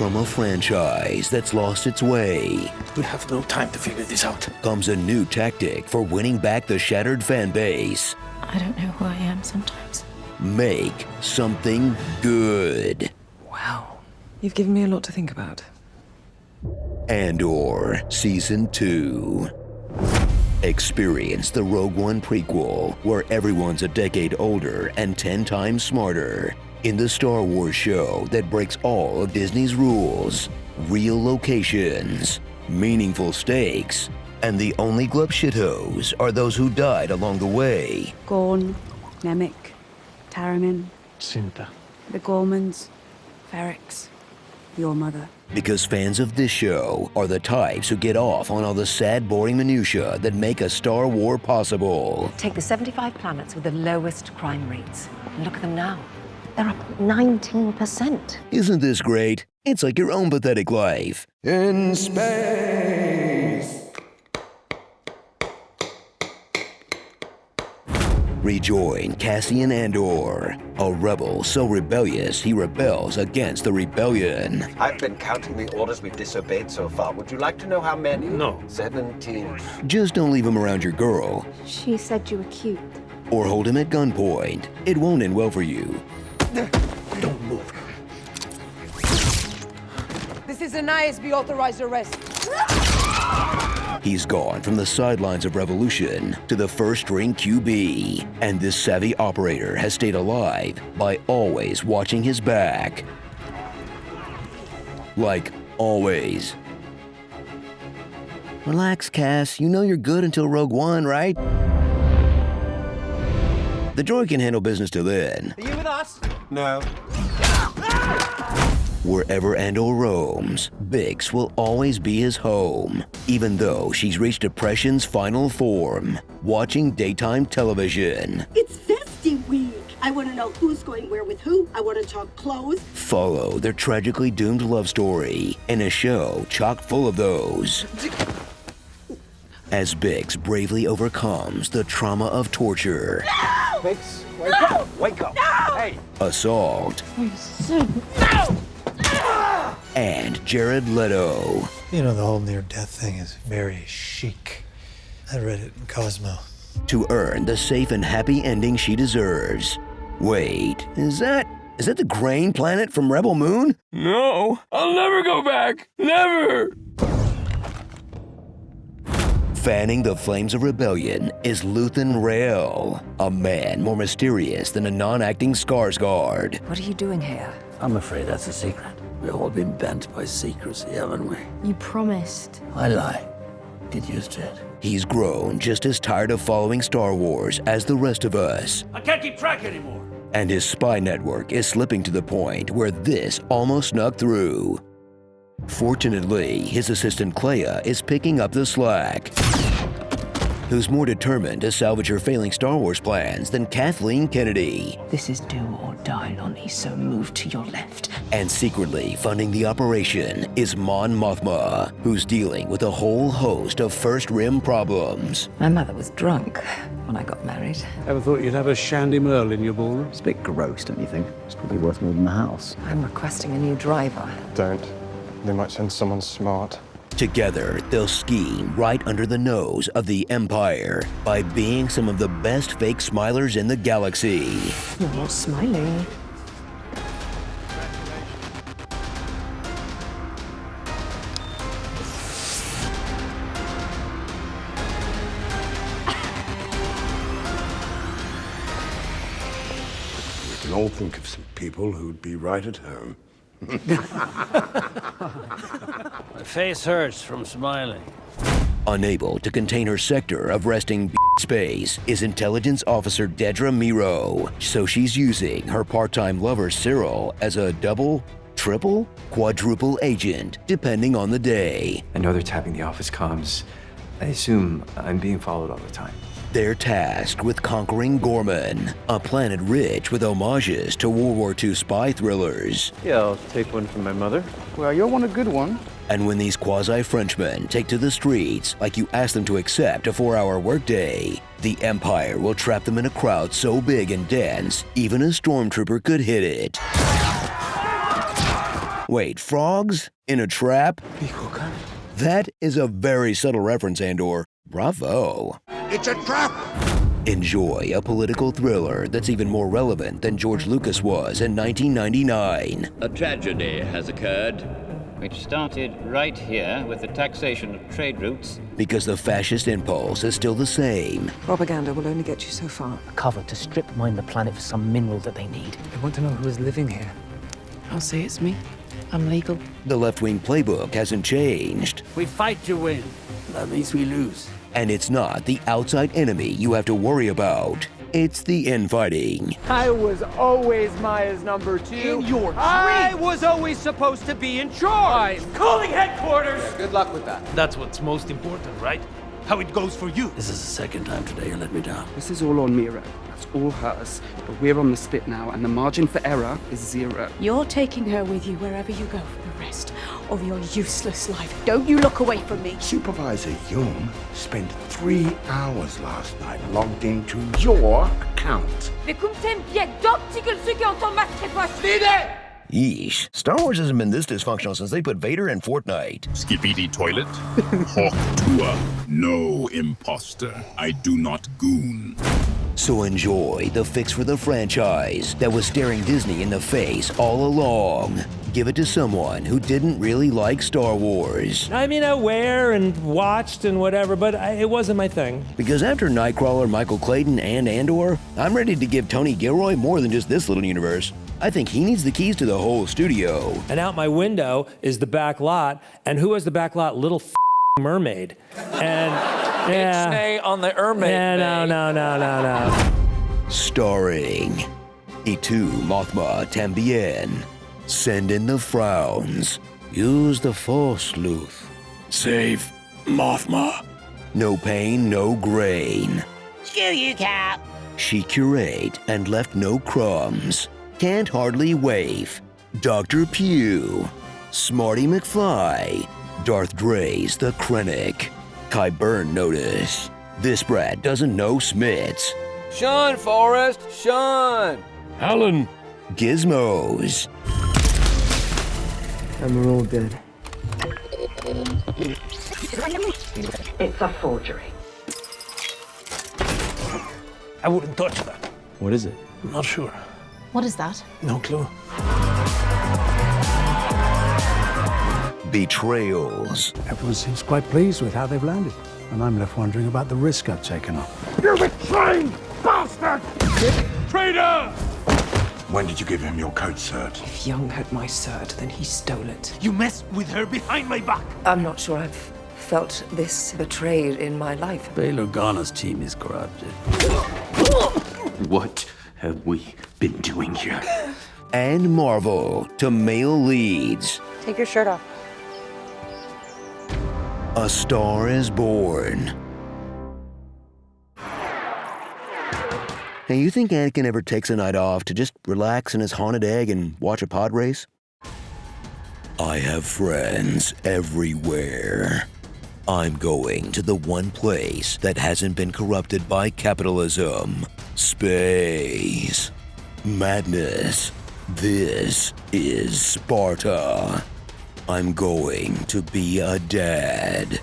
From a franchise that's lost its way, We have no time to figure this out. comes a new tactic for winning back the shattered fan base. I don't know who I am sometimes. Make something good. Wow. You've given me a lot to think about. Andor Season 2. Experience the Rogue One prequel, where everyone's a decade older and 10 times smarter. In the Star Wars show that breaks all of Disney's rules. Real locations, meaningful stakes, and the only glub shithoes are those who died along the way. Gorn, Nemec, Taramin, Cinta. the Gormans, Ferrex, your mother. Because fans of this show are the types who get off on all the sad, boring minutia that make a Star War possible. Take the 75 planets with the lowest crime rates. And look at them now. They're up 19%. Isn't this great? It's like your own pathetic life. In space. Rejoin Cassian Andor, a rebel so rebellious he rebels against the rebellion. I've been counting the orders we've disobeyed so far. Would you like to know how many? No. 17. Just don't leave him around your girl, She said you were cute. or hold him at gunpoint. It won't end well for you. Don't move. This is an ISB authorized arrest. He's gone from the sidelines of revolution to the first-string QB, and this savvy operator has stayed alive by always watching his back. Like, always. Relax, Cass. You know you're good until Rogue One, right? The droid can handle business till then. Are you with us? No. Wherever Andor roams, Bix will always be his home, even though she's reached depression's final form, watching daytime television. It's Festy Week. I want to know who's going where with who. I want to talk clothes. Follow their tragically doomed love story in a show chock full of those. As Bix bravely overcomes the trauma of torture, Bix, wake up. Wake up. No! Hey. assault, and Jared Leto. You know, the whole near-death thing is very chic. I read it in Cosmo. To earn the safe and happy ending she deserves. Wait, is that the grain planet from Rebel Moon? No, I'll never go back. Never! Fanning the flames of rebellion is Luthen Rael, a man more mysterious than a non-acting Skarsgård. What are you doing here? I'm afraid that's a secret. We've all been bent by secrecy, haven't we? You promised. I lie. Get used to it. He's grown just as tired of following Star Wars as the rest of us. I can't keep track anymore. And his spy network is slipping to the point where this almost snuck through. Fortunately, his assistant Clea is picking up the slack, who's more determined to salvage her failing Star Wars plans than Kathleen Kennedy. This is do or die, Lonnie, so move to your left. And secretly funding the operation is Mon Mothma, who's dealing with a whole host of First Rim problems. My mother was drunk when I got married. Ever thought you'd have a Shandy Merle in your ballroom? It's a bit gross, don't you think? It's probably worth more than the house. I'm requesting a new driver. Don't. They might send someone smart. Together, they'll scheme right under the nose of the Empire by being some of the best fake smilers in the galaxy. You're not smiling. We can all think of some people who'd be right at home. My face hurts from smiling. Unable to contain her sector of resting space is Intelligence Officer Dedra Miro, so she's using her part-time lover Cyril as a double, triple, quadruple agent, depending on the day. I know they're tapping the office comms. I assume I'm being followed all the time. They're tasked with conquering Gorman, a planet rich with homages to World War II spy thrillers. Yeah, I'll take one from my mother. Well, you'll want a good one. And when these quasi-Frenchmen take to the streets like you ask them to accept a 4-hour workday, the Empire will trap them in a crowd so big and dense, even a stormtrooper could hit it. Wait, frogs? In a trap? That is a very subtle reference, Andor. Bravo. It's a trap! Enjoy a political thriller that's even more relevant than George Lucas was in 1999. A tragedy has occurred, which started right here with the taxation of trade routes. Because the fascist impulse is still the same. Propaganda will only get you so far. A cover to strip mine the planet for some mineral that they need. They want to know who is living here. I'll say it's me. I'm legal. The left-wing playbook hasn't changed. We fight to win. That means we lose. And it's not the outside enemy you have to worry about. It's the infighting. I was always Maya's number 2. In your dream. I was always supposed to be in charge. Calling headquarters! Good luck with that. That's what's most important, right? How it goes for you. This is the second time today you let me down. This is all on Mira. That's all hers. But we're on the spit now, and the margin for error is 0. You're taking her with you wherever you go for the rest of your useless life. Don't you look away from me. Supervisor Jung spent 3 hours last night logged into your account. Yeesh, Star Wars hasn't been this dysfunctional since they put Vader in Fortnite. Skibidi toilet, hawk tour, no imposter. I do not goon. So enjoy the fix for the franchise that was staring Disney in the face all along. Give it to someone who didn't really like Star Wars. I mean, aware and watched and whatever, but it wasn't my thing. Because after Nightcrawler, Michael Clayton, and Andor, I'm ready to give Tony Gilroy more than just this little universe. I think he needs the keys to the whole studio. And out my window is the back lot, and who has the back lot? Little mermaid. And yeah. Ixnay on the mermaid. Yeah, no. Starring Itu Mothma Tambien. Send in the frowns. Use the Force, Luth. Save Mothma. No pain, no grain. Screw you, Cap. She curate and left no crumbs. Can't hardly wave. Dr. Pugh. Smarty McFly. Darth Dre's the Krennic. Kai Byrne notice. This brat doesn't know Smits. Sean, Forrest, Sean. Alan. Gizmos. And we're all dead. It's a forgery. I wouldn't touch that. What is it? I'm not sure. What is that? No clue. Betrayals. Everyone seems quite pleased with how they've landed, and I'm left wondering about the risk I've taken on. You're betraying bastard! Traitor! When did you give him your code cert? If Young had my cert, then he stole it. You messed with her behind my back. I'm not sure I've felt this betrayed in my life. Bail Organa's team is corrupted. What have we been doing here? And Marvel to male leads. Take your shirt off. A Star is Born. Hey, you think Anakin ever takes a night off to just relax in his haunted egg and watch a pod race? I have friends everywhere. I'm going to the one place that hasn't been corrupted by capitalism. Space. Madness. This is Sparta. I'm going to be a dad.